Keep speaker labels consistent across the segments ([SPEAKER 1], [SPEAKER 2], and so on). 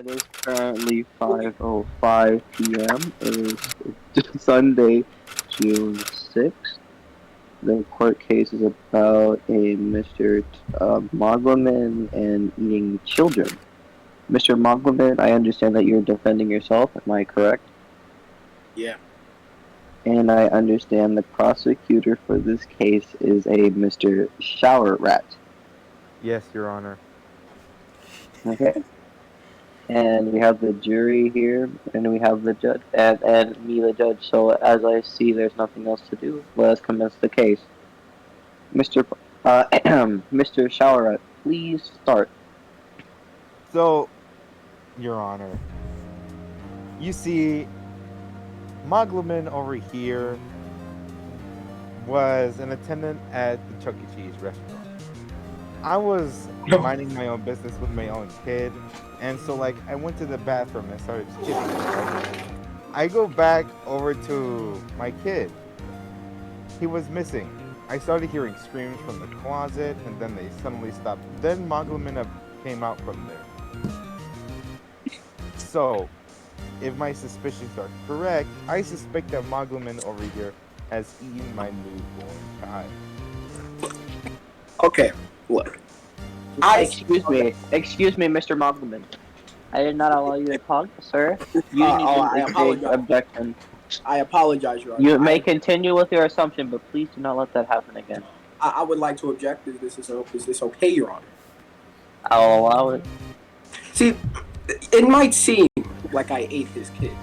[SPEAKER 1] It is currently 5:05 p.m. It is Sunday, June 6th. The court case is about a Mr. Mogleman and eating children. Mr. Mogleman, I understand that you're defending yourself. Am I correct?
[SPEAKER 2] Yeah.
[SPEAKER 1] And I understand the prosecutor for this case is a Mr. Shower Rat.
[SPEAKER 3] Yes, Your Honor.
[SPEAKER 1] Okay. And we have the jury here, and we have the judge, and me, the judge. So as I see, there's nothing else to do. Let us commence the case. Mr. Mr. Shower, please start.
[SPEAKER 3] So, Your Honor, you see, Mogleman over here was an attendant at the Chuck E. Cheese restaurant. I was minding my own business with my own kid, and so I went to the bathroom and started shitting. I go back over to my kid. He was missing. I started hearing screams from the closet, and then they suddenly stopped. Then Mogleman came out from there. So, if my suspicions are correct, I suspect that Mogleman over here has eaten my newborn child.
[SPEAKER 2] Okay, look.
[SPEAKER 1] Excuse me, Mr. Mogleman. I did not allow you to talk, sir. You
[SPEAKER 2] I
[SPEAKER 1] need to
[SPEAKER 2] apologize.
[SPEAKER 1] objection.
[SPEAKER 2] I apologize, Your Honor.
[SPEAKER 1] You may continue with your assumption, but please do not let that happen again.
[SPEAKER 2] I would like to object. Is this okay, Your Honor?
[SPEAKER 1] I'll allow it.
[SPEAKER 2] See, it might seem like I ate his kid,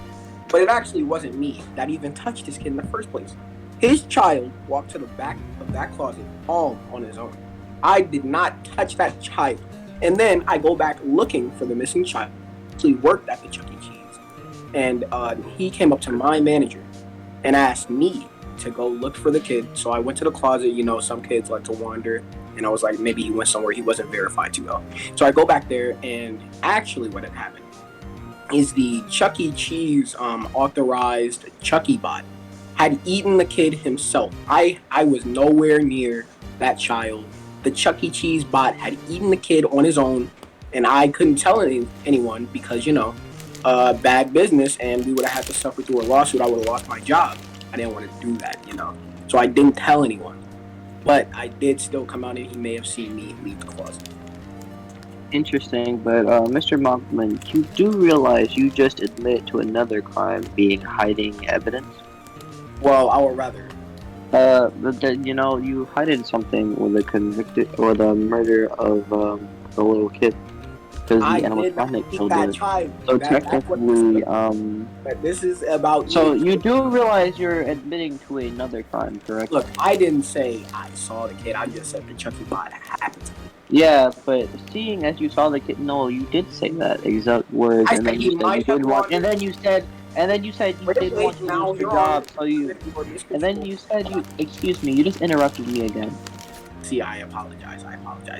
[SPEAKER 2] but it actually wasn't me that even touched his kid in the first place. His child walked to the back of that closet all on his own. I did not touch that child. And then I go back looking for the missing child. He worked at the Chuck E. Cheese. And he came up to my manager and asked me to go look for the kid. So I went to the closet. You know, some kids like to wander. And I was like, maybe he went somewhere he wasn't verified to go. So I go back there, and actually what had happened is the Chuck E. Cheese authorized Chucky bot had eaten the kid himself. I was nowhere near that child. The Chuck E. Cheese bot had eaten the kid on his own, and I couldn't tell anyone because, bad business, and we would have had to suffer through a lawsuit. I would have lost my job. I didn't want to do that, So I didn't tell anyone. But I did still come out, and he may have seen me leave the closet.
[SPEAKER 1] Interesting, but Mr. Monkman, you do realize you just admitted to another crime being hiding evidence?
[SPEAKER 2] Well, I would rather.
[SPEAKER 1] But then, you hided something with the murder of the little kid. Because the animatronic killed it. So technically,
[SPEAKER 2] But this is about.
[SPEAKER 1] So you do realize you're admitting to another crime, correct?
[SPEAKER 2] Look, I didn't say I saw the kid. I just said the Chucky bot happened to me.
[SPEAKER 1] Yeah, but seeing as you saw the kid, no, you did say that exact word, and then you said you did want, and then you said you did want to lose your job, so you, and then you said you, excuse me, you just interrupted me again.
[SPEAKER 2] See, I apologize.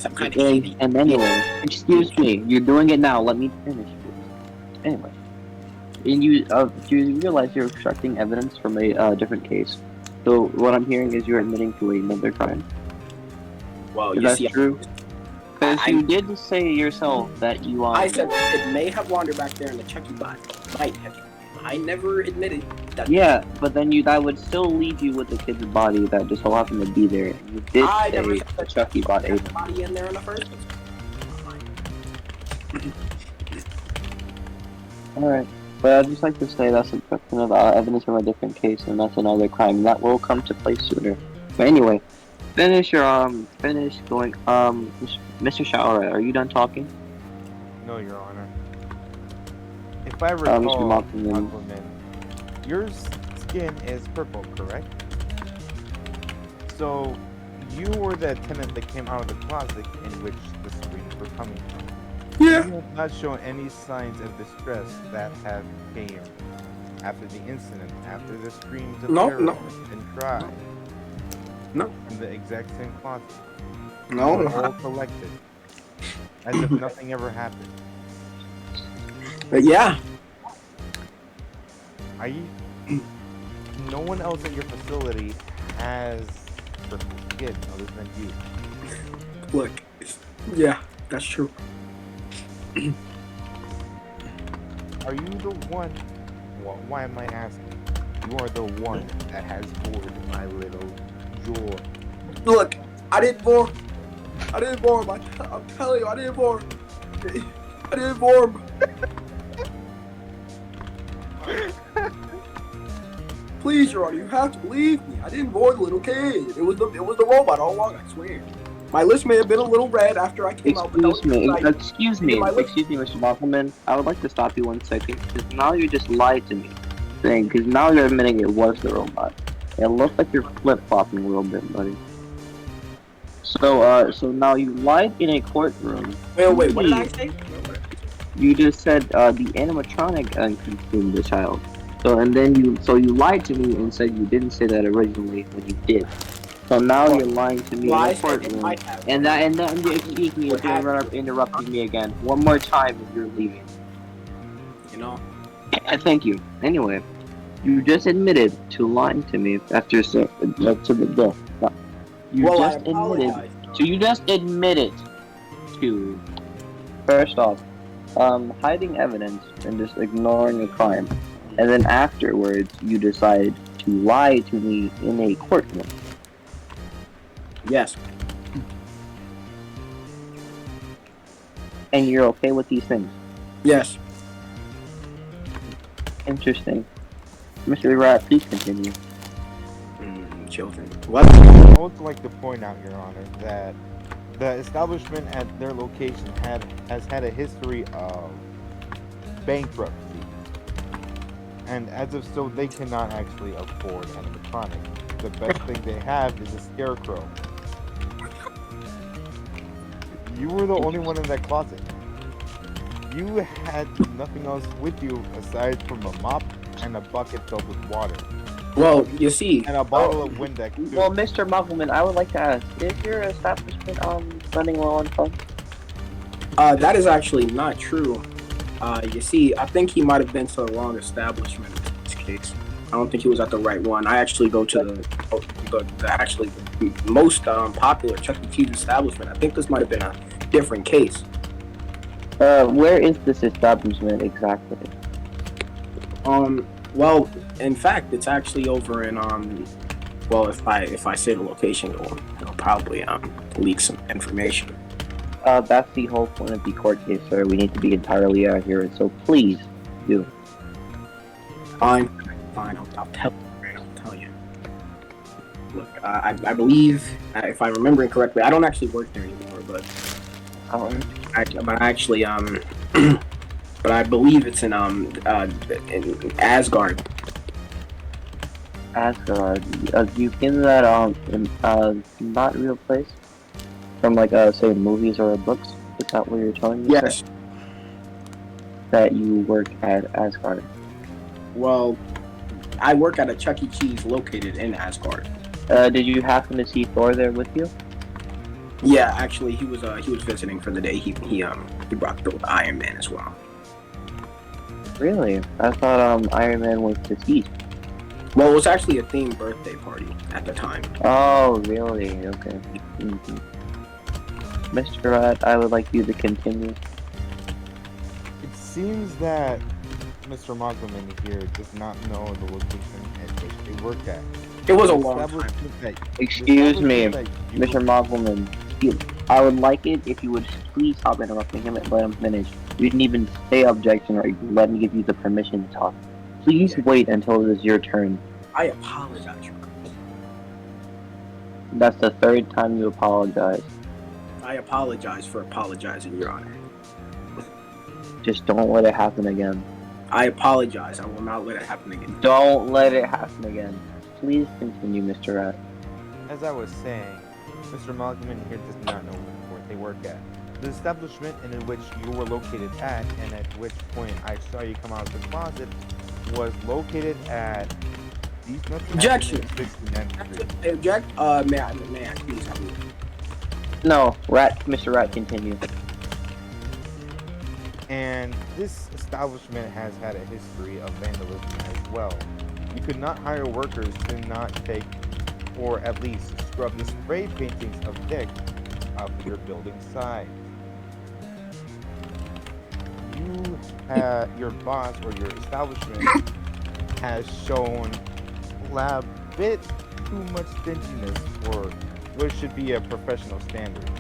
[SPEAKER 2] I'm kind of
[SPEAKER 1] and anyway, excuse me, you're doing it now. Let me finish. Anyway, and you realize you're obstructing evidence from a different case. So what I'm hearing is you're admitting to another crime.
[SPEAKER 2] Well,
[SPEAKER 1] is that true? Because you did say yourself that you
[SPEAKER 2] I said it may have wandered back there in the Chucky bot. Might have. I never admitted that.
[SPEAKER 1] Yeah, but then that would still leave you with the kid's body that just so happened to be there. And you did say the Chucky bot ate
[SPEAKER 2] the body in there in the first place.
[SPEAKER 1] Alright, but I'd just like to say that's obstruction of evidence from a different case, and that's another crime that will come to play sooner. But anyway, finish going. Mr. Shower, are you done talking?
[SPEAKER 3] No, Your Honor. If I recall,
[SPEAKER 1] Mr.
[SPEAKER 3] Aquaman, your skin is purple, correct? So, you were the attendant that came out of the closet in which the screams were coming from.
[SPEAKER 2] Yeah.
[SPEAKER 3] You have not shown any signs of distress that have came after the incident, after the screams of terror and cry.
[SPEAKER 2] No.
[SPEAKER 3] In the exact same closet.
[SPEAKER 2] No.
[SPEAKER 3] All collected. As if nothing ever happened.
[SPEAKER 2] But yeah.
[SPEAKER 3] No one else at your facility has purple skin other than you.
[SPEAKER 2] Look, yeah, that's true.
[SPEAKER 3] are you the one? Well, why am I asking? You are the one that has bored my little Jewel.
[SPEAKER 2] Look, I didn't bore him. I'm telling you, I didn't bore him. I didn't bore him. Please, Your Honor, you have to believe me. I didn't bore the little kid. It was the robot all along, I swear. My lips may have been a little red after I came out, but that was
[SPEAKER 1] Excuse me, Mr. Boffelman. I would like to stop you 1 second, because now you just lied to me. Because now you're admitting it was the robot. It looks like you're flip-flopping a little bit, buddy. So now you lied in a courtroom.
[SPEAKER 2] Wait, what did I say?
[SPEAKER 1] You just said the animatronic consumed the child. So you lied to me and said you didn't say that originally when you did. So now you're lying to me in a courtroom. And excuse me if you're interrupting me again. One more time and you're leaving.
[SPEAKER 2] You know.
[SPEAKER 1] Thank you. Anyway, you just admitted to lying to me after saying you just admitted to first off hiding evidence and just ignoring a crime, and then afterwards you decided to lie to me in a courtroom.
[SPEAKER 2] Yes.
[SPEAKER 1] And you're okay with these things?
[SPEAKER 2] Yes.
[SPEAKER 1] Interesting. Mr. Rat, please continue.
[SPEAKER 2] Children. What?
[SPEAKER 3] I would like to point out, Your Honor, that the establishment at their location has had a history of bankruptcy. And as of so, they cannot actually afford animatronic. The best thing they have is a scarecrow. You were the only one in that closet. You had nothing else with you aside from a mop and a bucket filled with water.
[SPEAKER 2] Well, you see,
[SPEAKER 3] and a bottle of Windex. Too.
[SPEAKER 1] Well, Mr. Muggleman, I would like to ask: is your establishment running low on funds?
[SPEAKER 2] That is actually not true. You see, I think he might have been to the wrong establishment in this case. I don't think he was at the right one. I actually go to the most popular Chuck E. Cheese establishment. I think this might have been a different case.
[SPEAKER 1] Where is this establishment exactly?
[SPEAKER 2] Well, in fact, it's actually over in well, if I say the location, it'll probably leak some information.
[SPEAKER 1] That's the whole point of the court case, sir. We need to be entirely accurate, so please do.
[SPEAKER 2] Fine, I'll tell you. Look, I believe, if I'm remembering correctly, I don't actually work there anymore, but but I believe it's in Asgard.
[SPEAKER 1] Asgard. You in that not real place? From like say movies or books? Is that what you're telling me?
[SPEAKER 2] Yes.
[SPEAKER 1] That you work at Asgard.
[SPEAKER 2] Well, I work at a Chuck E. Cheese located in Asgard.
[SPEAKER 1] Did you happen to see Thor there with you?
[SPEAKER 2] Yeah, actually, he was visiting for the day. He brought the Iron Man as well.
[SPEAKER 1] Really? I thought Iron Man was deceased.
[SPEAKER 2] Well, it was actually a themed birthday party at the time.
[SPEAKER 1] Oh, really? Okay. Mm-hmm. Mr. Rat, I would like you to continue.
[SPEAKER 3] It seems that Mr. Mogleman here does not know the location at which they work at.
[SPEAKER 2] It was a long time.
[SPEAKER 1] Excuse me, Mr. Mogleman. I would like it if you would please stop interrupting him and let him finish. You didn't even say objection or let me give you the permission to talk. Please wait until it is your turn.
[SPEAKER 2] I apologize, Your Honor.
[SPEAKER 1] That's the third time you apologize.
[SPEAKER 2] I apologize for apologizing, Your Honor.
[SPEAKER 1] Just don't let it happen again.
[SPEAKER 2] I apologize. I will not let it happen again.
[SPEAKER 1] Don't let it happen again. Please continue, Mr. Rat.
[SPEAKER 3] As I was saying, Mr. Mogleman here does not know where they work at. The establishment in which you were located at, and at which point I saw you come out of the closet, was located at
[SPEAKER 2] Objection. Object. May I please have you?
[SPEAKER 1] No, Mr. Rat, continue.
[SPEAKER 3] And this establishment has had a history of vandalism as well. You could not hire workers to not take, or at least scrub the spray paintings of Dick off your building side. You your boss or your establishment has shown a bit too much stinginess for what should be a professional standard.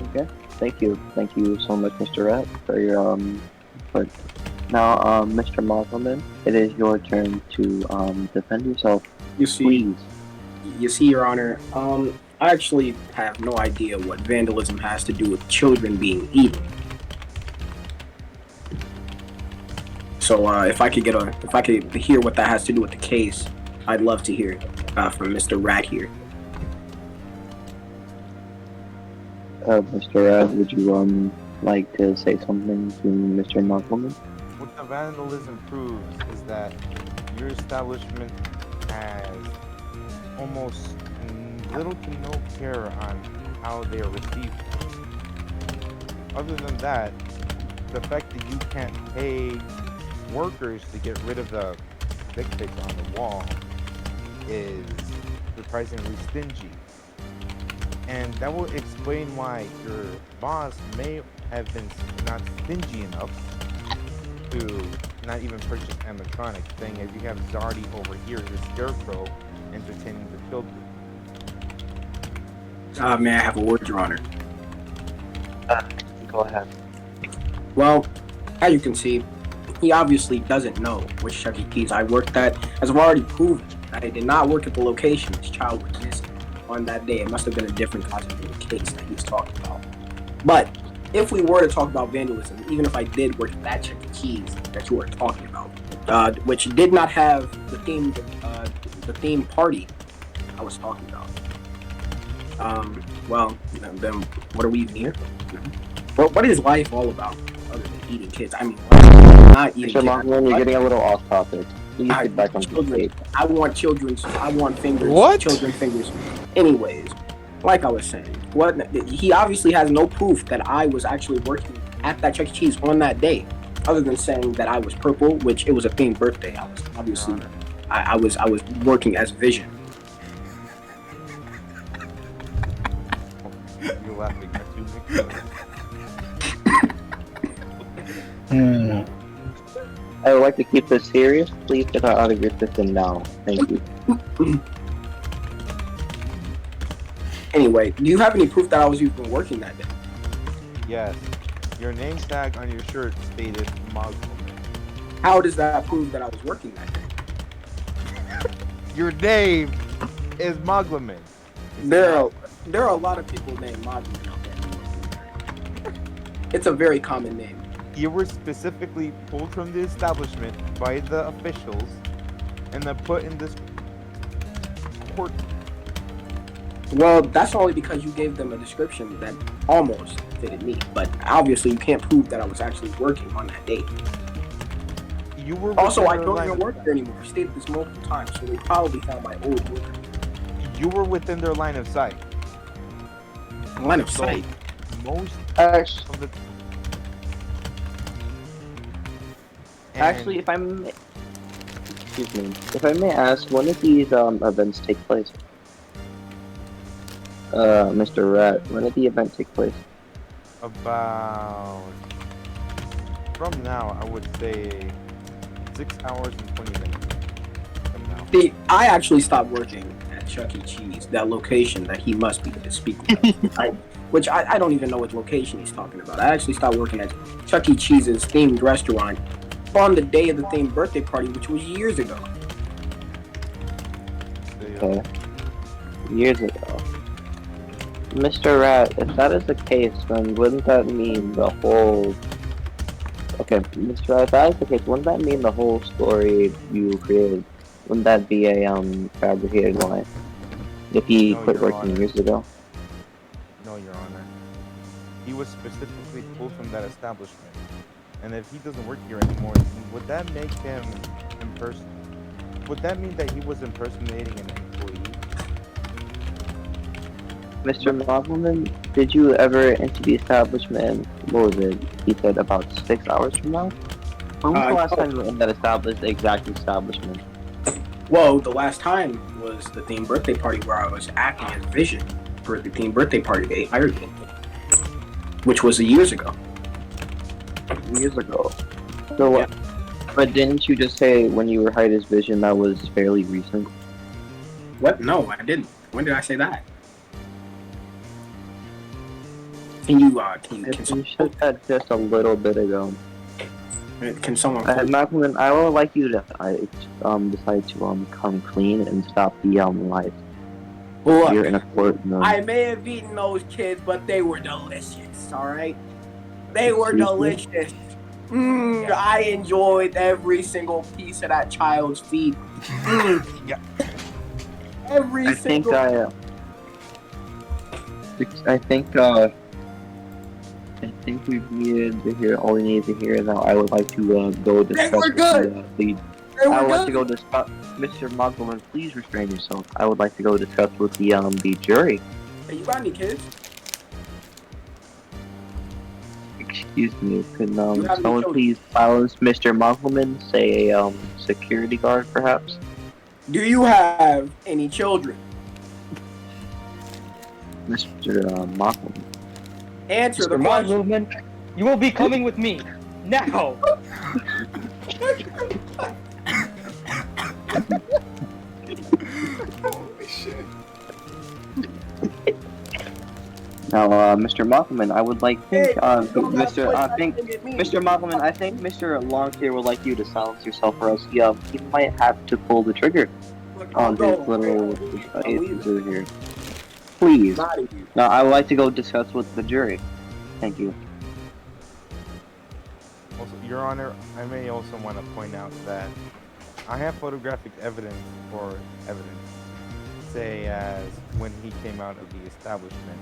[SPEAKER 1] Okay. Thank you so much, Mr. Rat, for your input. Now, Mr. Mosselman, it is your turn to defend yourself.
[SPEAKER 2] You see,
[SPEAKER 1] Please.
[SPEAKER 2] Your Honor. I actually have no idea what vandalism has to do with children being eaten. So, if I could hear what that has to do with the case, I'd love to hear from Mr. Rat here.
[SPEAKER 1] Mr. Rat, would you like to say something to Mr. Mosselman?
[SPEAKER 3] What the vandalism proves is that your establishment has almost little to no care on how they are received. Other than that, the fact that you can't pay workers to get rid of the stick pics on the wall is surprisingly stingy. And that will explain why your boss may have been not stingy enough to not even purchase animatronics, saying as you have Zardy over here, the scarecrow, entertaining the children.
[SPEAKER 2] May I have a word, Your Honor?
[SPEAKER 1] Go ahead.
[SPEAKER 2] Well, as you can see, he obviously doesn't know which Chuck E. Cheese I worked at, as I've already proven that I did not work at the location this child was missing on that day. It must have been a different cosmetic case that he was talking about. But if we were to talk about vandalism, even if I did work at that Chuck E. Cheese that you were talking about, which did not have the theme party I was talking about. Well, then what are we even here? What is life all about other than eating kids? I mean, not eating
[SPEAKER 1] Mr.
[SPEAKER 2] kids.
[SPEAKER 1] Mosselman, you're getting a little off topic. Please get back on the
[SPEAKER 2] I want fingers.
[SPEAKER 4] What?
[SPEAKER 2] Children fingers. Anyways, like I was saying, he obviously has no proof that I was actually working at that Chuck E. Cheese on that day, other than saying that I was purple, which it was a themed birthday. I was obviously, I was working as Vision.
[SPEAKER 3] You're laughing at you, Nick.
[SPEAKER 1] I would like to keep this serious. Please get that out of your system now. Thank you.
[SPEAKER 2] Anyway, do you have any proof that I was even working that day?
[SPEAKER 3] Yes. Your name tag on your shirt stated Mog Behind.
[SPEAKER 2] How does that prove that I was working that day?
[SPEAKER 3] Your name is Mogleman.
[SPEAKER 2] There are a lot of people named Mogman out there. It's a very common name.
[SPEAKER 3] You were specifically pulled from the establishment by the officials and then put in this court.
[SPEAKER 2] Well, that's only because you gave them a description that almost fitted me. But obviously, you can't prove that I was actually working on that day.
[SPEAKER 3] You were
[SPEAKER 2] Also, I
[SPEAKER 3] within their
[SPEAKER 2] don't
[SPEAKER 3] line
[SPEAKER 2] even
[SPEAKER 3] of-
[SPEAKER 2] work there anymore. I've stated this multiple times, so they probably found my old work.
[SPEAKER 3] You were within their line of sight.
[SPEAKER 2] Line of
[SPEAKER 3] So,
[SPEAKER 2] sight.
[SPEAKER 3] most
[SPEAKER 1] Actually,
[SPEAKER 3] of the
[SPEAKER 1] actually, if I may ask, when did these events take place? Mr. Rat, when did the event take place?
[SPEAKER 3] about from now, I would say 6 hours and 20 minutes from now.
[SPEAKER 2] See, I actually stopped working at Chuck E. Cheese, that location that he must be speaking of. Which I don't even know what location he's talking about. I actually stopped working at Chuck E. Cheese's themed restaurant on the day of the themed birthday party, which was years ago.
[SPEAKER 1] Okay. Years ago. Mr. Rat, if that is the case, then wouldn't that mean the whole... Okay, Mr. Rat, if that is the case, wouldn't that mean the whole story you created? Wouldn't that be a fabricated lie? If he
[SPEAKER 3] No,
[SPEAKER 1] quit
[SPEAKER 3] Your
[SPEAKER 1] working
[SPEAKER 3] Honor.
[SPEAKER 1] years ago?
[SPEAKER 3] No, Your Honor. He was specifically pulled from that establishment. And if he doesn't work here anymore, would that make him would that mean that he was impersonating an employee?
[SPEAKER 1] Mr. Mosselman, did you ever enter the establishment, what was it, he said about 6 hours from now? When was the last time you were in that exact establishment?
[SPEAKER 2] Well, the last time was the themed birthday party where I was acting as Vision for the themed birthday party. They hired me. which was years ago.
[SPEAKER 1] Years ago. So, but didn't you just say when you were highest vision that was fairly recent?
[SPEAKER 2] What? No, I didn't. When did I say that? Can you
[SPEAKER 1] You said that just a little bit ago.
[SPEAKER 2] can someone
[SPEAKER 1] Malcolm, I would like you to decide to come clean and stop the lies.
[SPEAKER 2] Look,
[SPEAKER 1] You're in a court. No.
[SPEAKER 2] I may have eaten those kids, but they were delicious. All right, they were delicious. I enjoyed every single piece of that child's feet.
[SPEAKER 3] Yeah.
[SPEAKER 2] Every single.
[SPEAKER 1] I think we've needed to hear all we need to hear. Now I would like to go discuss.
[SPEAKER 2] They were good.
[SPEAKER 1] I would like to go discuss. Mr. Mugman, please restrain yourself. I would like to go discuss with the jury.
[SPEAKER 2] Hey, you got any kids?
[SPEAKER 1] Excuse me, can
[SPEAKER 2] You have any
[SPEAKER 1] someone
[SPEAKER 2] children?
[SPEAKER 1] please silence Mr. Mugman? Say a security guard, perhaps.
[SPEAKER 2] Do you have any children?
[SPEAKER 1] Mr. Mugman.
[SPEAKER 2] Answer the
[SPEAKER 4] Mr.
[SPEAKER 2] question.
[SPEAKER 4] Movement, you will be coming with me now.
[SPEAKER 3] Holy shit.
[SPEAKER 1] Now, Mr. Mugman, I would like
[SPEAKER 2] Hey,
[SPEAKER 1] Mr. Mugman, I think Mr. Longhair would like you to silence yourself, or else he might have to pull the trigger on his little agents over here. Please. Now, I would like to go discuss with the jury. Thank you.
[SPEAKER 3] Also, Your Honor, I may also want to point out that I have photographic evidence, say as when he came out of the establishment,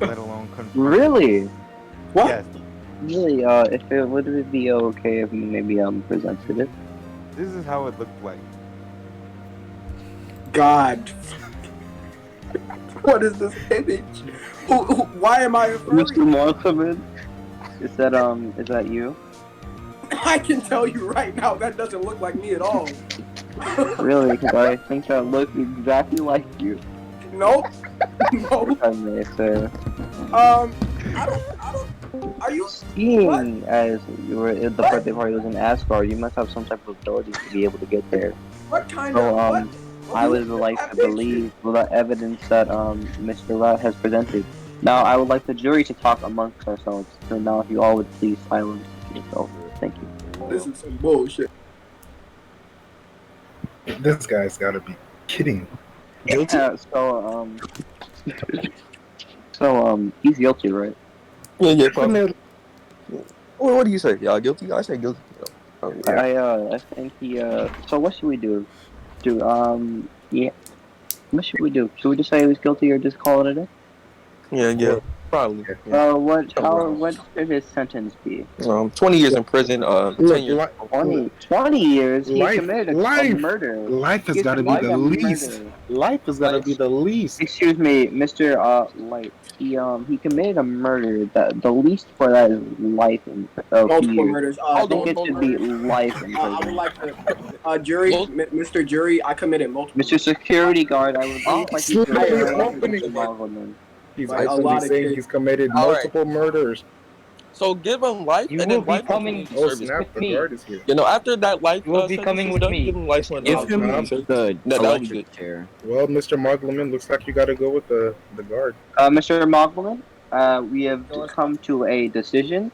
[SPEAKER 3] let alone confirm.
[SPEAKER 1] Really?
[SPEAKER 2] What?
[SPEAKER 3] Yes.
[SPEAKER 1] Really? If it would it be okay if you maybe presented it?
[SPEAKER 3] This is how it looked like.
[SPEAKER 2] God. What is this image? Why am I a furry?
[SPEAKER 1] Mr. Markman, is that you?
[SPEAKER 2] I can tell you right now that doesn't look like me at all.
[SPEAKER 1] Really? Because I think that looks exactly like you.
[SPEAKER 2] Nope. No.
[SPEAKER 1] If I may say.
[SPEAKER 2] I don't. Are you?
[SPEAKER 1] Seeing as you were at the birthday party was in Asgard, you must have some type of ability to be able to get there.
[SPEAKER 2] What kind
[SPEAKER 1] So,
[SPEAKER 2] of? What?
[SPEAKER 1] I would like to believe the evidence that Mr. Rat has presented. Now, I would like the jury to talk amongst ourselves. So now, if you all would please silence yourself. Thank you.
[SPEAKER 2] This is some bullshit.
[SPEAKER 5] This guy's got to be kidding.
[SPEAKER 1] Guilty? He's guilty, right?
[SPEAKER 6] Yeah, probably. What do you say? Y'all guilty? I say guilty.
[SPEAKER 1] I think he. So what should we do? Yeah. What should we do? Should we just say he was guilty or just call it a day?
[SPEAKER 6] Yeah, probably.
[SPEAKER 1] What should his sentence be?
[SPEAKER 6] 20 years in prison. 10 years.
[SPEAKER 1] 20 years. He
[SPEAKER 5] Life-
[SPEAKER 1] committed a
[SPEAKER 5] life.
[SPEAKER 1] murder.
[SPEAKER 5] Life has
[SPEAKER 1] He
[SPEAKER 5] got to be
[SPEAKER 1] committed
[SPEAKER 5] the
[SPEAKER 1] a
[SPEAKER 5] least.
[SPEAKER 1] murder.
[SPEAKER 5] Life has got to be the least.
[SPEAKER 1] Excuse me, Mr. Light. He committed a murder. The least for that is life in
[SPEAKER 2] Multiple murders.
[SPEAKER 1] I think it should be life in
[SPEAKER 2] I would
[SPEAKER 1] prison.
[SPEAKER 2] like to, jury, Mr. Jury, I committed multiple.
[SPEAKER 1] Mr. Security Guard, I would like you to
[SPEAKER 5] He's
[SPEAKER 2] Like, a lot
[SPEAKER 5] actually
[SPEAKER 2] of
[SPEAKER 5] saying
[SPEAKER 2] kids.
[SPEAKER 5] he's committed
[SPEAKER 6] All right.
[SPEAKER 5] multiple murders.
[SPEAKER 6] So give him life,
[SPEAKER 4] You
[SPEAKER 6] and
[SPEAKER 4] will
[SPEAKER 6] then
[SPEAKER 4] be
[SPEAKER 6] life
[SPEAKER 4] coming
[SPEAKER 5] Oh
[SPEAKER 6] service.
[SPEAKER 5] snap!
[SPEAKER 4] with
[SPEAKER 5] The
[SPEAKER 4] me.
[SPEAKER 5] guard is here.
[SPEAKER 6] You know, after that life,
[SPEAKER 4] You will be
[SPEAKER 6] sentence
[SPEAKER 4] coming
[SPEAKER 6] is
[SPEAKER 4] with
[SPEAKER 6] done,
[SPEAKER 4] me.
[SPEAKER 6] Give him life sentence.
[SPEAKER 5] Give him
[SPEAKER 6] the
[SPEAKER 7] electric chair.
[SPEAKER 5] Well, Mr. Mogleman, looks like you got to go with the guard.
[SPEAKER 1] Mr. Mogulin, we have come to a decision,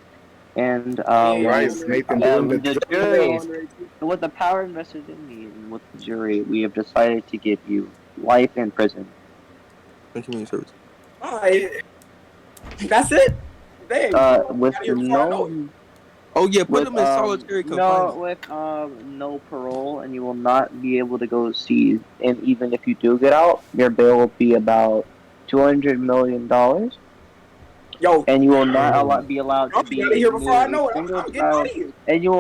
[SPEAKER 1] and
[SPEAKER 5] Why is Nathan doing
[SPEAKER 1] the
[SPEAKER 5] the
[SPEAKER 1] jury, with the power invested in me and with the jury, we have decided to give you life in prison.
[SPEAKER 6] Community service.
[SPEAKER 2] That's it? Dang.
[SPEAKER 1] With
[SPEAKER 2] Gotta hear before I know
[SPEAKER 1] no.
[SPEAKER 6] Oh yeah, put
[SPEAKER 1] With,
[SPEAKER 6] him in solitary
[SPEAKER 1] no,
[SPEAKER 6] confinement.
[SPEAKER 1] with no parole, and you will not be able to go see. And even if you do get out, your bail will be about $200 million,
[SPEAKER 2] Yo,
[SPEAKER 1] and you will not be allowed to
[SPEAKER 2] I'm
[SPEAKER 1] be
[SPEAKER 2] out of here before I
[SPEAKER 1] near
[SPEAKER 2] know
[SPEAKER 1] a
[SPEAKER 2] it. I'm
[SPEAKER 1] single
[SPEAKER 2] getting out
[SPEAKER 1] child,
[SPEAKER 2] of here.
[SPEAKER 1] and you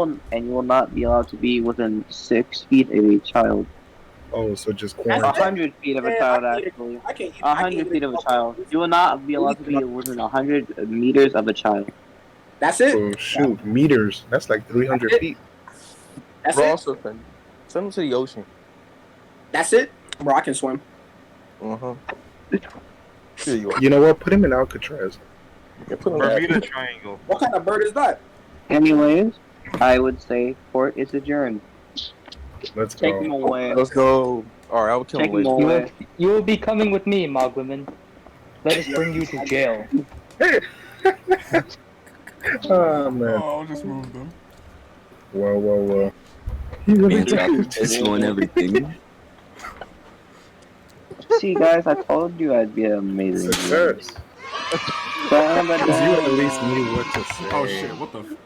[SPEAKER 1] will not be allowed to be within 6 feet of a child.
[SPEAKER 5] Oh, so just
[SPEAKER 2] That's
[SPEAKER 5] quarantine.
[SPEAKER 1] 100 feet of a
[SPEAKER 2] Man,
[SPEAKER 1] child,
[SPEAKER 2] I can't-
[SPEAKER 1] actually.
[SPEAKER 2] I can't.
[SPEAKER 1] 100 feet of a child. You will not be allowed to be within 100 meters of a child.
[SPEAKER 2] That's it.
[SPEAKER 5] Oh shoot, meters. That's like 300 feet.
[SPEAKER 2] That's
[SPEAKER 6] Bro,
[SPEAKER 2] it.
[SPEAKER 6] also, send him to the ocean.
[SPEAKER 2] That's it. Bro, I can swim.
[SPEAKER 6] Here you are.
[SPEAKER 5] You know what? Put him in Alcatraz.
[SPEAKER 6] You're putting
[SPEAKER 3] Bermuda Triangle.
[SPEAKER 2] What kind of bird is that?
[SPEAKER 1] Anyways, I would say court is adjourned.
[SPEAKER 5] Let's
[SPEAKER 1] Take him
[SPEAKER 5] go.
[SPEAKER 1] away.
[SPEAKER 6] Let's go. Alright, I will kill him
[SPEAKER 1] Take him
[SPEAKER 6] later.
[SPEAKER 1] away.
[SPEAKER 4] You will be coming with me, Mogwoman. Let us bring you to jail.
[SPEAKER 5] Oh man.
[SPEAKER 7] Oh, I'll just move them.
[SPEAKER 5] Whoa.
[SPEAKER 6] Pistol and everything.
[SPEAKER 1] See, guys, I told you I'd be an amazing.
[SPEAKER 5] Success. Because you at least knew what to say.
[SPEAKER 7] Oh shit! What the?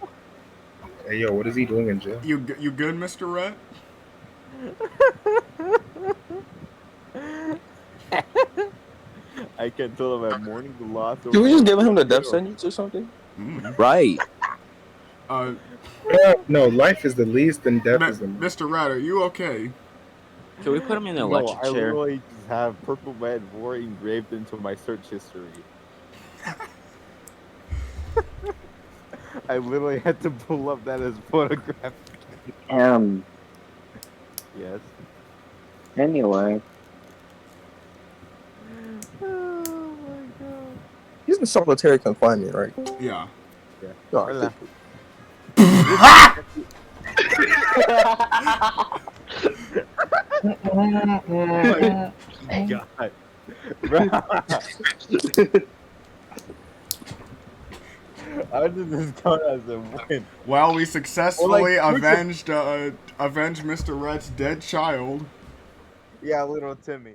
[SPEAKER 5] Hey yo, what is he doing in jail?
[SPEAKER 7] You good, Mr. Rat?
[SPEAKER 3] I can tell him I'm mourning the loss of.
[SPEAKER 6] Can we just give him the death sentence or something?
[SPEAKER 7] Mm.
[SPEAKER 6] Right.
[SPEAKER 5] No, life is the least and death is the most.
[SPEAKER 7] Mr. Rat, are you okay?
[SPEAKER 8] Can we put him in an
[SPEAKER 3] No,
[SPEAKER 8] electric
[SPEAKER 3] I
[SPEAKER 8] chair?
[SPEAKER 3] literally just have Purple Red War engraved into my search history. I literally had to pull up that as photograph. Yes.
[SPEAKER 1] Anyway,
[SPEAKER 3] Oh my god.
[SPEAKER 6] He's in solitary confinement, right?
[SPEAKER 7] Yeah.
[SPEAKER 6] Alright.
[SPEAKER 3] God. Bro. How did this count as a win?
[SPEAKER 7] Well, we successfully
[SPEAKER 3] Well, like,
[SPEAKER 7] avenged Mr. Rat's dead child.
[SPEAKER 3] Yeah, little Timmy.